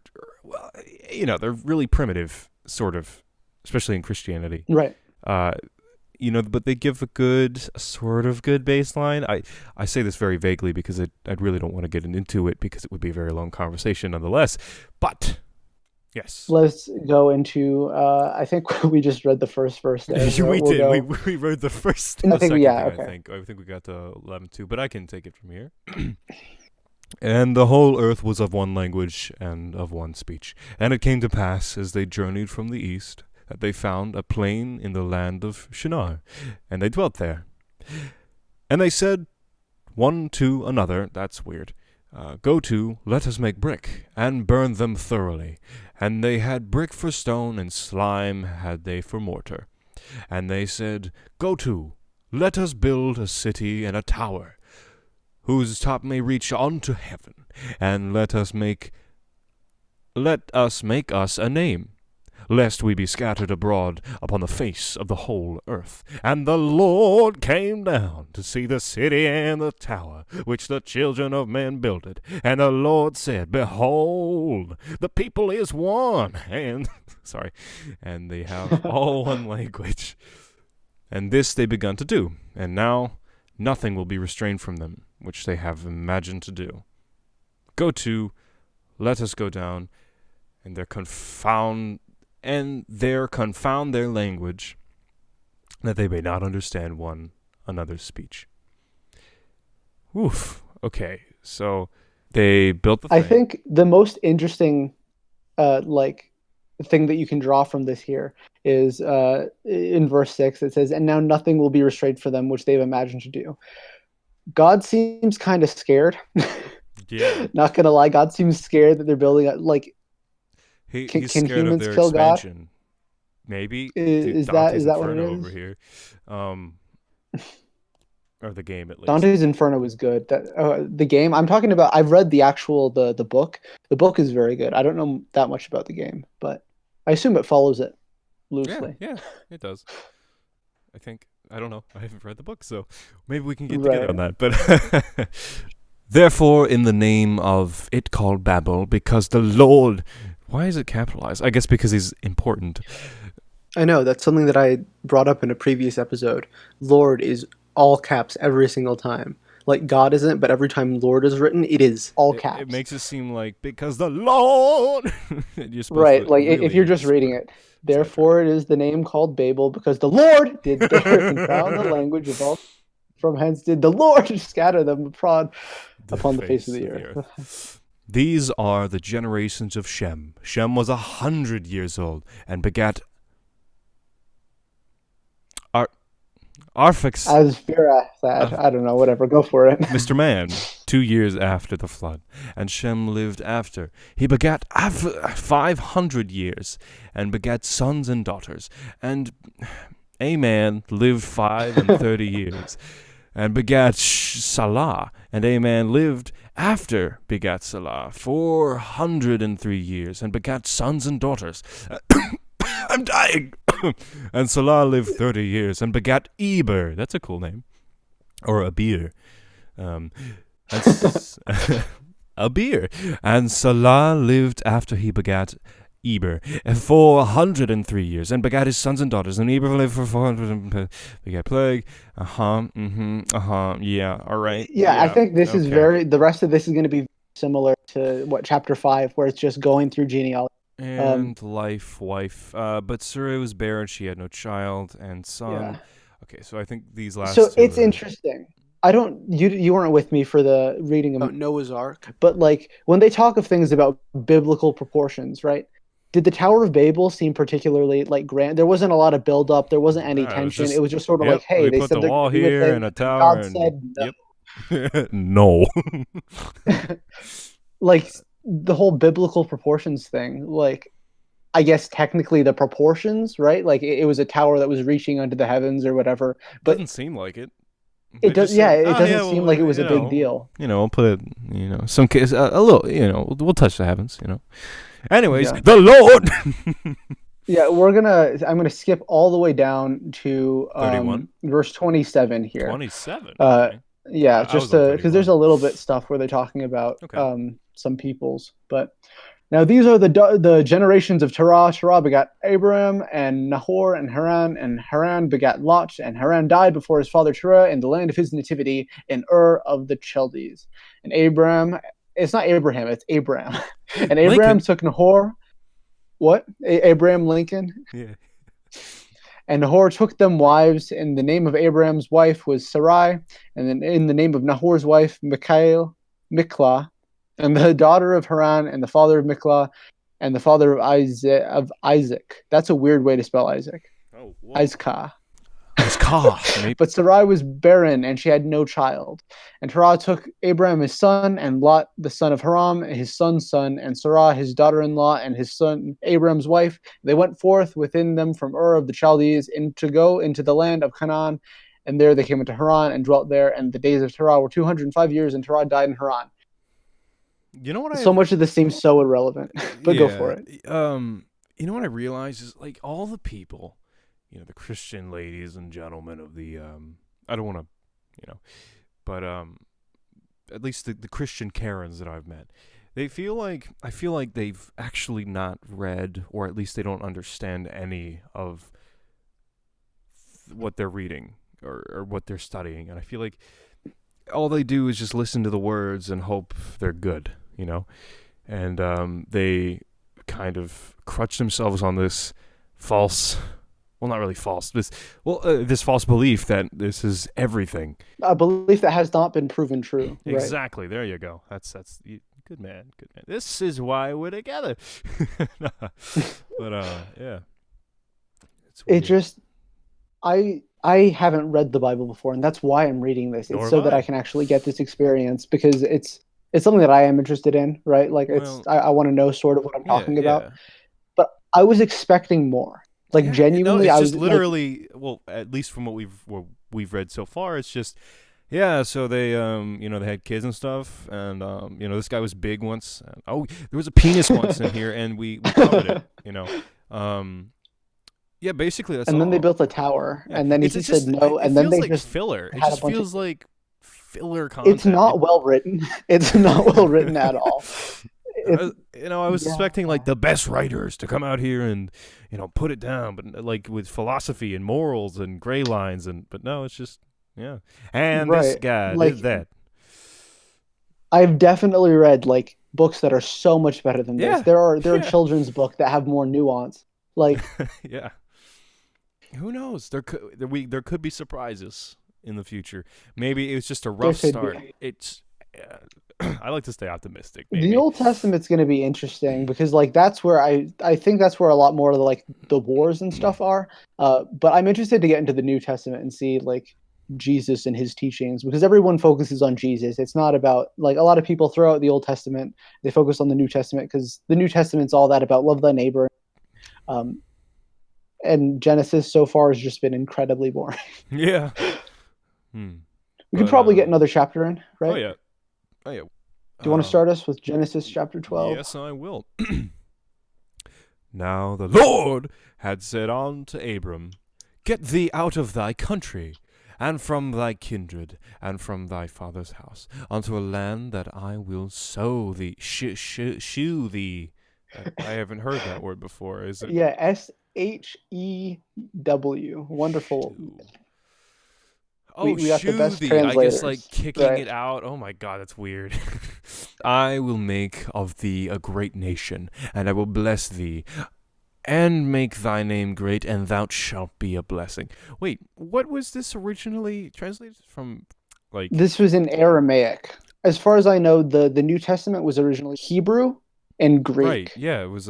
really primitive, sort of, especially in Christianity. Right. But they give a sort of good baseline. I say this very vaguely because I really don't want to get into it because it would be a very long conversation nonetheless. But, yes. Let's go into, I think we just read the first verse there. So we we'll did. Go... We read the first. I think, I think we got to 11 too, but I can take it from here. And the whole earth was of one language and of one speech. And it came to pass, as they journeyed from the east, that they found a plain in the land of Shinar, and they dwelt there. And they said one to another, that's weird, go to, let us make brick, and burn them thoroughly. And they had brick for stone, and slime had they for mortar. And they said, go to, let us build a city and a tower, whose top may reach unto heaven, and let us make us a name, lest we be scattered abroad upon the face of the whole earth. And the Lord came down to see the city and the tower, which the children of men builded. And the Lord said, behold, the people is one, and they have all one language. And this they begun to do, and now nothing will be restrained from them, which they have imagined to do. Go to, let us go down, and confound their language, that they may not understand one another's speech. Oof. Okay, so they built the thing. I think the most interesting, thing that you can draw from this here is in verse 6. It says, "And now nothing will be restrained for them, which they've imagined to do." God seems kind of scared. Yeah. Not gonna lie, God seems scared that they're building he's can scared humans of their kill expansion. God? Maybe. Is Dante's that what it Inferno is? over here, or the game at least. Dante's Inferno is good. The game I'm talking about, I've read the book. The book is very good. I don't know that much about the game, but I assume it follows it loosely. Yeah, it does. I don't know. I haven't read the book, so maybe we can get together on that. But therefore, in the name of it called Babel, because the Lord, why is it capitalized? I guess because he's important. I know, that's something that I brought up in a previous episode. Lord is all caps every single time. Like God isn't, but every time Lord is written, it is all caps. It makes it seem like because the Lord. Right, like really if you're just reading it. Therefore, it is the name called Babel, because the Lord did there confound the language of all. From hence did the Lord scatter them abroad upon the face of the earth. These are the generations of Shem. Shem was 100 years old and begat Arphaxad. I don't know, whatever, go for it. Mr. Man, 2 years after the flood. And Shem lived after. He begat 500 years and begat sons and daughters. And a man lived 35 years and begat Salah. And a man lived after begat Salah 403 years and begat sons and daughters. I'm dying. And Salah lived 30 years and begat Eber. That's a cool name. Or Abir. Abir. And Salah lived after he begat Eber 403 years and begat his sons and daughters. And Eber lived for 400 and begat plague. Yeah, all right. Yeah, I think this is the rest of this is going to be similar to chapter 5, where it's just going through genealogy. Um, And wife. But Sarai was barren; she had no child and son. yeah. Okay, so I think these So last two it's are. interesting. I don't you weren't with me for the reading about Noah's Ark, but like when they talk of things about biblical proportions, right? Did the Tower of Babel seem particularly like grand? There wasn't a lot of build up. There wasn't any It was tension. It just, was just sort of like, yep. hey, We they put said the they're going wall to do a here thing, and a and then tower, God and said no. yep. No. Like the whole biblical proportions thing, like I guess technically the proportions, right? Like it was a tower that was reaching onto the heavens or whatever, but Doesn't seem like it. it They does. just Yeah, said, it "Oh doesn't yeah, seem well, like it was a big deal. we'll put it, some case a little, we'll touch the heavens, Anyways, Yeah. the Lord. Yeah, I'm gonna skip all the way down to 31, verse 27 here. 27. Uh Okay, yeah, I just was on because there's 31. a little bit stuff where they're talking about Okay. some peoples. But now these are the generations of Terah. Terah begat Abraham and Nahor and Haran begat Lot, and Haran died before his father Terah in the land of his nativity in Ur of the Chaldees. And Abraham, it's not Abraham, it's Abraham. And Abraham Lincoln. took Nahor. What? Abraham Lincoln? Yeah. And Nahor took them wives, and the name of Abraham's wife was Sarai, and then in the name of Nahor's wife, Miklah, and the daughter of Haran, and the father of Miklah, and the father of Isaac. That's a weird way to spell Isaac. Oh, whoa. Isaac. His car, maybe. But Sarai was barren, and she had no child. And Terah took Abraham his son, and Lot the son of Haram his son's son, and Sarah his daughter-in-law, and his son Abraham's wife. They went forth within them from Ur of the Chaldees to go into the land of Canaan. And there they came into Haran and dwelt there. And the days of Terah were 205 years, and Terah died in Haran. You know what So much of this seems so irrelevant, but go for Yeah. it. What I realized is like all the people, the Christian ladies and gentlemen of the I don't want to, but at least the Christian Karens that I've met, I feel like they've actually not read, or at least they don't understand any of what they're reading or what they're studying, and I feel like all they do is just listen to the words and hope they're good, and they kind of crutch themselves on this false, well, not really false, this false belief that this is everything. A belief that has not been proven true, right? Exactly. There you go. That's good man. Good man. This is why we're together. But yeah, it's It weird. just I haven't read the Bible before, and that's why I'm reading this. Nor It's have so that I I. can actually get this experience because it's something that I am interested in, right? Like Well, I want to know sort of what I'm yeah, talking about. yeah. But I was expecting more. Like Yeah, genuinely, it's I just was like, literally, well, at least from what we've read so far, it's just, yeah. So they they had kids and stuff, and this guy was big once. And, oh, there was a penis once in here, and we covered it. Yeah, basically that's and then they all. built a tower, Yeah, and then he it's said just no, it and then feels they like just filler. It had a just bunch of. feels like filler It's content. not well written. It's not well written at all. It's I was yeah. expecting like the best writers to come out here and put it down, but like with philosophy and morals and gray lines, but no, it's just yeah. And this Right. guy did Like that. I've definitely read like books that are so much better than this. Yeah, There are yeah, children's book that have more nuance. Like yeah. Who knows? There could be surprises in the future. Maybe it was just a there rough could start. be. It's I like to stay optimistic. The Maybe. Old Testament's going to be interesting because like that's where I think that's where a lot more of the wars and stuff are. But I'm interested to get into the New Testament and see like Jesus and his teachings because everyone focuses on Jesus. It's not about like a lot of people throw out the Old Testament. They focus on the New Testament because the New Testament's all that about love thy neighbor. Um, and Genesis so far has just been incredibly boring. Yeah. Hmm. We could But probably get another chapter in, oh right? yeah, oh yeah. Do you want to start us with Genesis chapter 12? Yes, I will. Now the Lord had said unto Abram, Get thee out of thy country, and from thy kindred, and from thy father's house, unto a land that I will sow thee, shew thee. I haven't heard that word before. Is it Yeah, Shew. Wonderful. shew? We Oh, got the shew best thee. I guess like translators. kicking Right. it out. Oh my God, that's weird. I will make of thee a great nation, and I will bless thee, and make thy name great, and thou shalt be a blessing. Wait, what was this originally translated from? Like, This was in Aramaic. As far as I know, the New Testament was originally Hebrew and right? Greek. Yeah, it was.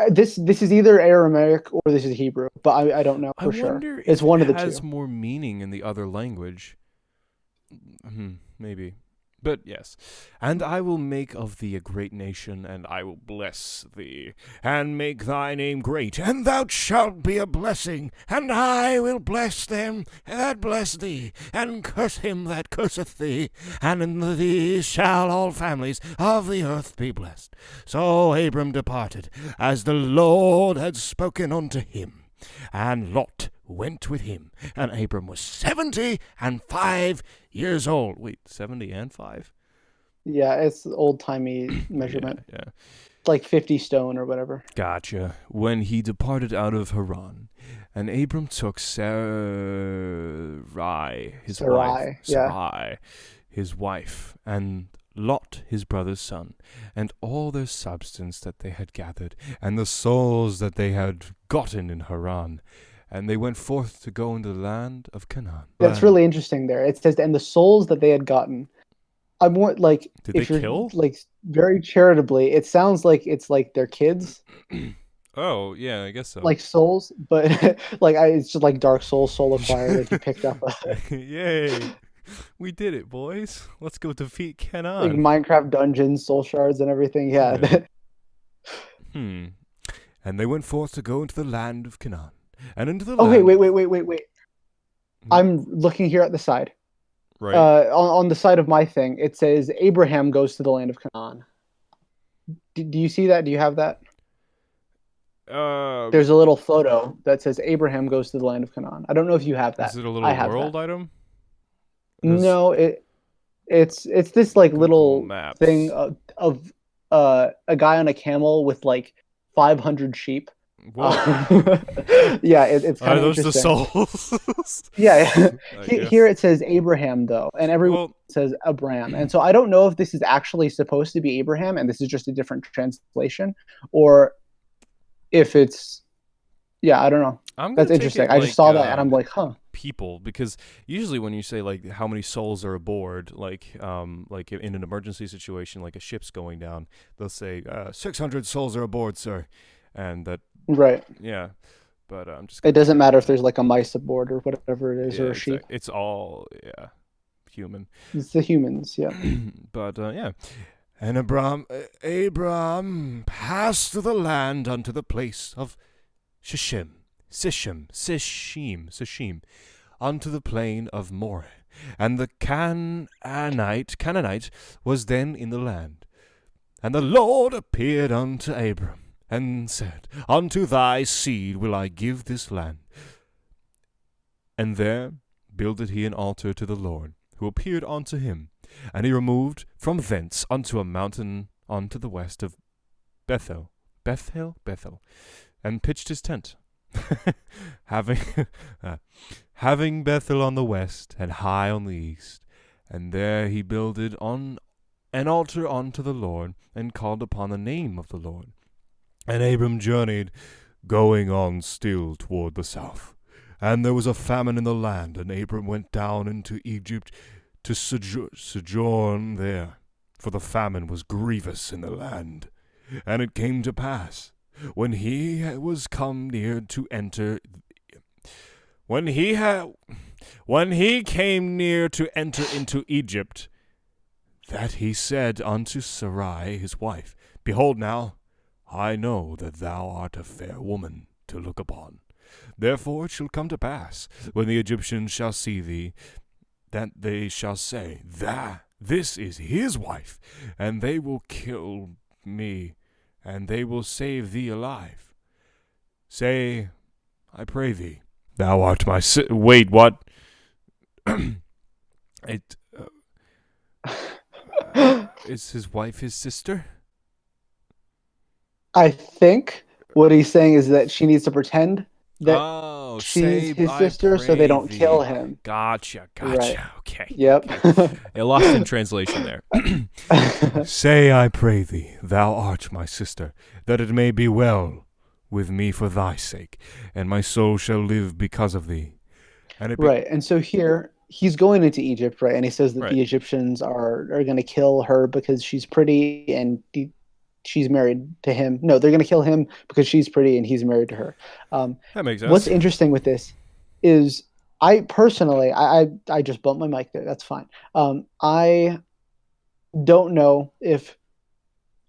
This is either Aramaic or this is Hebrew, but I don't know I for sure. wonder It's if it one of the has two. more meaning in the other language. Maybe. But yes. And I will make of thee a great nation, and I will bless thee, and make thy name great, and thou shalt be a blessing, and I will bless them that bless thee, and curse him that curseth thee, and in thee shall all families of the earth be blessed. So Abram departed, as the Lord had spoken unto him, and Lot went with him, and Abram was 75 years old. Wait, 70 and 5? Yeah, it's old-timey Yeah, measurement, yeah. like 50 stone or whatever. Gotcha. When he departed out of Haran, and Abram took Sarai, his wife, Sarai. Yeah. and Lot, his brother's son, and all their substance that they had gathered, and the souls that they had gotten in Haran, and they went forth to go into the land of Canaan. That's really interesting there. It says, and the souls that they had gotten. I'm more like, Did they if you're kill? like very charitably, it sounds like it's like their kids, Oh, yeah, I guess so. like souls, but it's just like Dark Souls soul acquired. Like you picked up a Yay. We did it, boys. Let's go defeat like Kenan. Minecraft dungeons, soul shards, and everything. Yeah. Yeah. Hmm. And they went forth to go into the land of Canaan, and into the Oh land. wait. I'm looking here at the side. Right. On the side of my thing, it says Abraham goes to the land of Canaan. Do you see that? Do you have that? Uh, There's a little photo that says Abraham goes to the land of Canaan. I don't know if you have is that. it a I little have world that. item? Has No, it's this like Google little thing Maps. of a guy on a camel with like 500 sheep. Whoa. Yeah, it's kind Are of those the interesting. souls? Yeah, I here guess. it says Abraham though, and everyone Well, says Abram, and so I don't know if this is actually supposed to be Abraham, and this is just a different translation, or if it's yeah, I don't know. I'm gonna That's take interesting. it I just like saw that and I'm like, huh. people, because usually when you say like how many souls are aboard, like in an emergency situation, like a ship's going down, they'll say 600 souls are aboard, sir, and that Right. yeah. But I'm just It gonna doesn't take matter if there's like a mice aboard or whatever it is, yeah, or a sheep. exactly. It's all human. It's the humans. Yeah. But yeah. And Abram passed through the land unto the place of Sishim, unto the plain of Moreh. And the Canaanite was then in the land. And the Lord appeared unto Abram, and said, Unto thy seed will I give this land. And there builded he an altar to the Lord, who appeared unto him. And he removed from thence unto a mountain unto the west of Bethel, and pitched his tent, having having Bethel on the west and Hai on the east. And there he builded on an altar unto the Lord, and called upon the name of the Lord. And Abram journeyed, going on still toward the south. And there was a famine in the land, and Abram went down into Egypt to sojourn there, for the famine was grievous in the land. And it came to pass, when he was come near to enter, when he came near to enter into Egypt, that he said unto Sarai his wife, Behold now, I know that thou art a fair woman to look upon. Therefore it shall come to pass, when the Egyptians shall see thee, that they shall say, This is his wife, and they will kill me, and they will save thee alive. Say, I pray thee, thou art my wait, what? it is his wife his sister? I think what he's saying is that she needs to pretend that Oh, she's say his I sister, so they pray don't kill thee. him. Gotcha, Right. gotcha. Okay, Yep. okay. I lost in translation there. Say, I pray thee, thou art my sister, that it may be well with me for thy sake, and my soul shall live because of thee. And it be Right. And so here he's going into Egypt, right? And he says that right. the Egyptians are going to kill her because she's pretty and she's married to him. No, they're going to kill him because she's pretty and he's married to her. Um, That makes what's sense. interesting with this is I personally, I just bumped my mic there. That's fine. I don't know if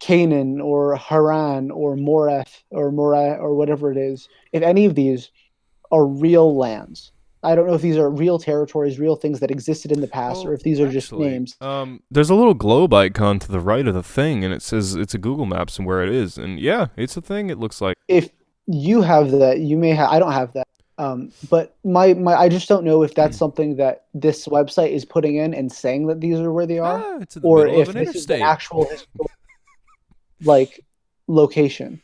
Canaan or Haran or Moreth or Moreh or whatever it is, if any of these are real lands. I don't know if these are real territories, real things that existed in the past, or Well, if these are just actually, names. there's a little globe icon to the right of the thing, and it says it's a Google Maps and where it is. And yeah, it's a thing. It looks like. If you have that, you may have. I don't have that. But my I just don't know if that's something that this website is putting in and saying that these are where they are, It's in the or middle of if an this is the interstate. actual historical like location.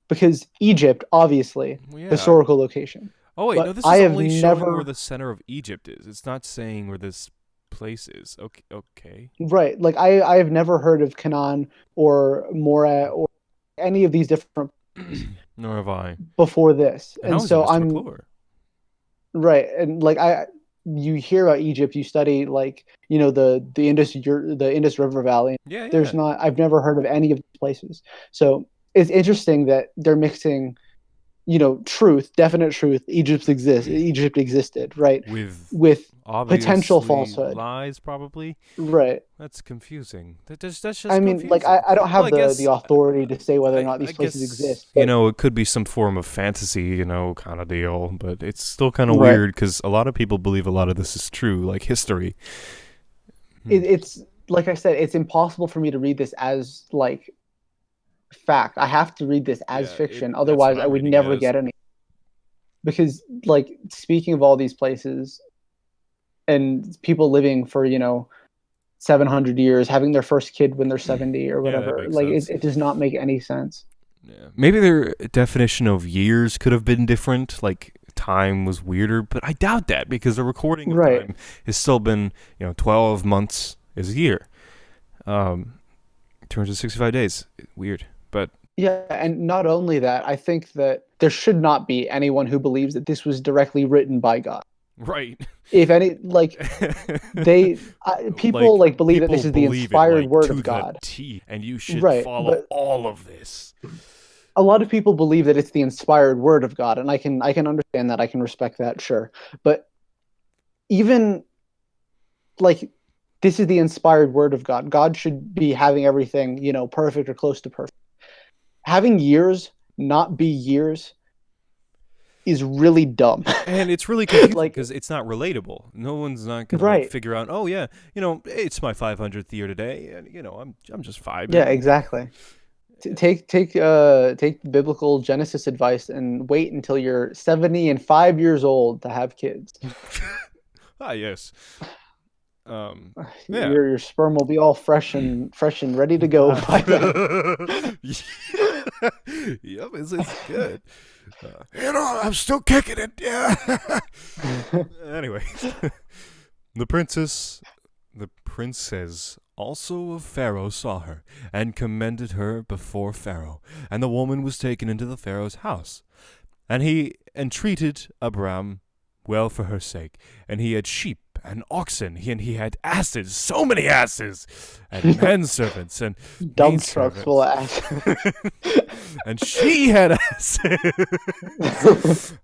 Because Egypt, obviously, Well, yeah. historical location. Oh wait, no, But this I is have only showing where never the center of Egypt is. It's not saying where this place is. Okay, okay. right, like I have never heard of Canaan or Moreh or any of these different places Nor have I. before this. And And how is it, so Mr. I'm McClure? right, and like you hear about Egypt, you study like, the Indus River Valley. Yeah, There's yeah. not I've never heard of any of these places. So it's interesting that they're mixing, truth, definite truth, Egypt existed, right? With With potential obviously falsehood. lies, probably. Right. That's confusing. That's I just mean, like confusing. I don't Well, have the authority to say whether or not I these places guess exist, but it could be some form of fantasy, kind of deal, but it's still kind of right. weird because a lot of people believe a lot of this is true, like history. Hmm. It's like I said, it's impossible for me to read this as like fact. I have to read this as Yeah, fiction, that's what otherwise I I'm would reading it never as. get any. Because like speaking of all these places and people living for 700 years, having their first kid when they're 70 or Yeah, that whatever, makes like sense. it does not make any sense. Yeah. Maybe their definition of years could have been different, like time was weirder, but I doubt that because the recording of Right. time has still been, 12 months is a year. 265 days. Weird. But Yeah, and not only that, I think that there should not be anyone who believes that this was directly written by God. right. If any, like they people Like like believe that people this is the believe it inspired like word to of the God. T and you should Right, follow but all of this. a lot of people believe that it's the inspired word of God, and I can understand that. I can respect that, sure. But even like this is the inspired word of God. God should be having everything, perfect or close to perfect. Having years not be years is really dumb. And it's really confusing Like, because it's not relatable. No one's not gonna like right. figure out. Oh yeah, it's my 500th year today, and I'm just Yeah, vibing. exactly. Yeah. Take biblical Genesis advice and wait until you're 70 and 5 years old to have kids. Ah yes. Yeah. Your sperm will be all fresh and ready to go by then. Yep, it's good. I'm still kicking it. Yeah. Anyway, the princess, the princess also of Pharaoh saw her and commended her before Pharaoh, and the woman was taken into the Pharaoh's house, and he entreated Abram well for her sake, and he had sheep and oxen, and he had asses, so many asses, and manservants and Dump trucks full maidservants. of ass. And she had asses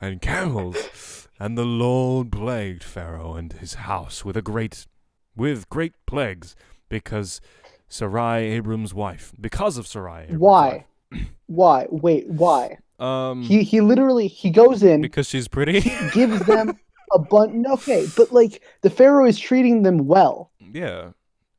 and camels. And the Lord plagued Pharaoh and his house with great plagues, because Sarai Abram's wife. Because of Sarai Abram's Why? wife. Why? Wait, why? Um, He literally he goes in, because she's pretty. he gives them a bunch. Okay, but like the Pharaoh is treating them well. Yeah.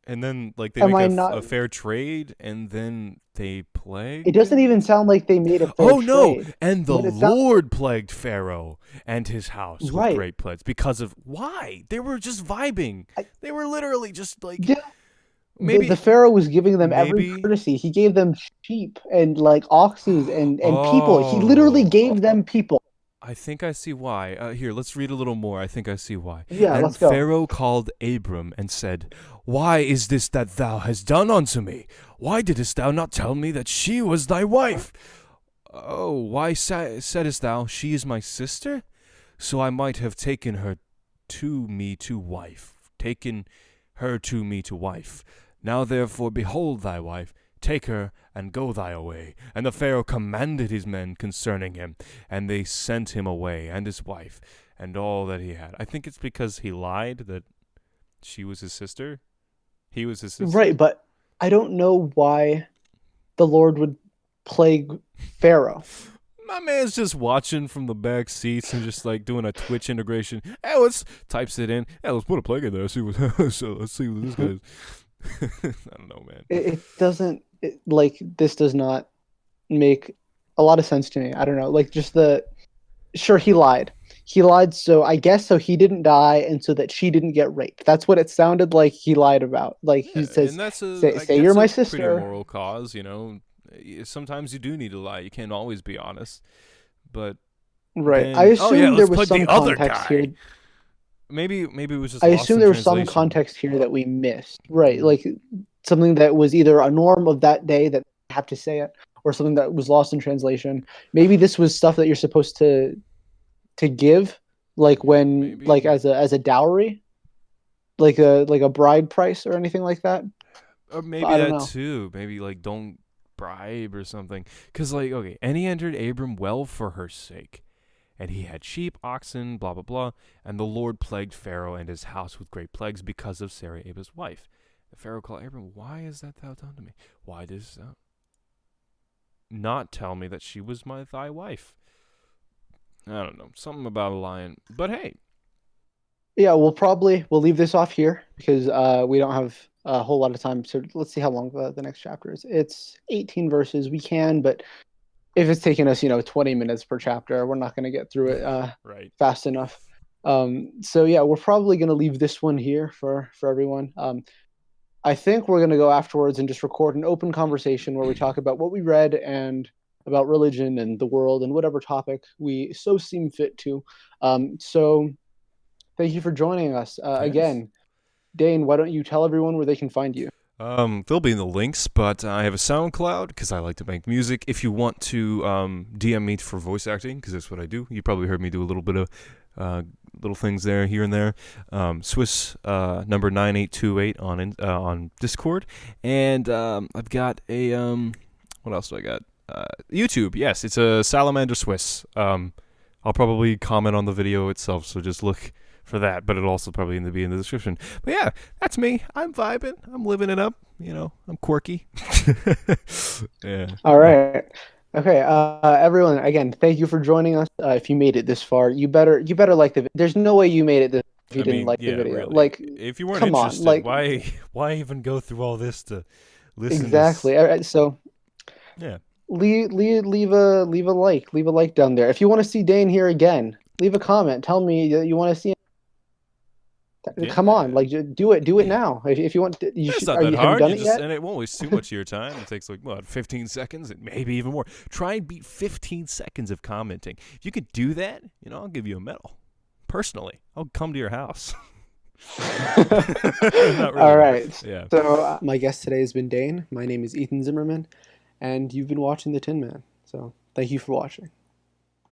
And then like they Am make I a not? fair trade, and then they It plagued doesn't him. even sound like they made a fair Oh no! trade. And the What it sounds Lord plagued Pharaoh and his house with right. great plagues because of why? They were just vibing. I, They were literally just like yeah, the maybe Pharaoh was giving them every maybe courtesy. He gave them sheep and like oxes and people. He literally oh gave them people. I think I see why. Here, let's read a little more. I think I see why. Yeah, And let's go. Pharaoh called Abram and said, Why is this that thou hast done unto me? Why didst thou not tell me that she was thy wife? Oh, why saidst thou, She is my sister? So I might have taken her to me to wife. Taken her to me to wife. Now therefore behold thy wife. Take her and go thy way. And the Pharaoh commanded his men concerning him, and they sent him away, and his wife, and all that he had. I think it's because he lied that she was his sister. He was his sister. Right, but I don't know why the Lord would plague Pharaoh. My man's just watching from the back seats and just like doing a Twitch integration. Hey, let's types it in. Hey, let's put a plague in there. See what so let's see what this guy's. I don't know, man. It doesn't like this does not make a lot of sense to me. I don't know. Like just the sure he lied. He lied so I guess so he didn't die and so that she didn't get raped. That's what it sounded like he lied about. Like he Yeah, says and that's say you're that's my a pretty sister. moral cause, you know. Sometimes you do need to lie. You can't always be honest. But Right. I then, oh yeah, assume there let's was plug the some other context here. guy. Maybe it was just I lost assume in there was some translation. context here that we missed. Right. Mm, Like something that was either a norm of that day that I have to say it or something that was lost in translation. Maybe this was stuff that you're supposed to give like when like maybe, as a dowry, like a bride price or anything like that. or But maybe I don't that know. too. Maybe like don't bribe or something. Cause like okay, and he entered Abram well for her sake. And he had sheep, oxen, blah, blah, blah. And the Lord plagued Pharaoh and his house with great plagues because of Sarah, Abram's wife. And Pharaoh called Abram, Why is that thou done to me? Why didst thou not tell me that she was thy wife? I don't know. Something about a lion. But hey. Yeah, we'll leave this off here because we don't have a whole lot of time. So let's see how long the next chapter is. It's 18 verses. We can, but if it's taking us, 20 minutes per chapter, we're not going to get through it Right. fast enough. So yeah, we're probably going to leave this one here for everyone. I think we're going to go afterwards and just record an open conversation where we talk about what we read and about religion and the world and whatever topic we so seem fit to. So thank you for joining us Yes. again. Dane, why don't you tell everyone where they can find you? They'll be in the links, but I have a SoundCloud because I like to make music. If you want to DM me for voice acting, because that's what I do. You probably heard me do a little bit of little things there, here and there. Swiss number 9828 on Discord, and I've got a what else do I got? YouTube. Yes, it's a Salamander Swiss. I'll probably comment on the video itself, so just look for that, but it'll also probably be in the description. But yeah, that's me. I'm vibing. I'm living it up. I'm quirky. Yeah. All right. Okay, everyone, again, thank you for joining us. If you made it this far, you better like the. There's no way you made it this if you I didn't mean, like the yeah, video. really. Like, If you weren't come on, interested, like why even go through all this to listen to exactly. All right, so yeah. leave a like down there. If you want to see Dane here again, leave a comment. Tell me that you want to see him. Come on, Yeah. like do it now. If you want, you It's should. not that Have you hard. done You it just yet? and it won't waste too much of your time. It takes like what 15 seconds, and maybe even more. Try and beat 15 seconds of commenting. If you could do that, I'll give you a medal. Personally, I'll come to your house. Not All really, but right. yeah. So my guest today has been Dane. My name is Ethan Zimmerman, and you've been watching The Tin Man. So thank you for watching.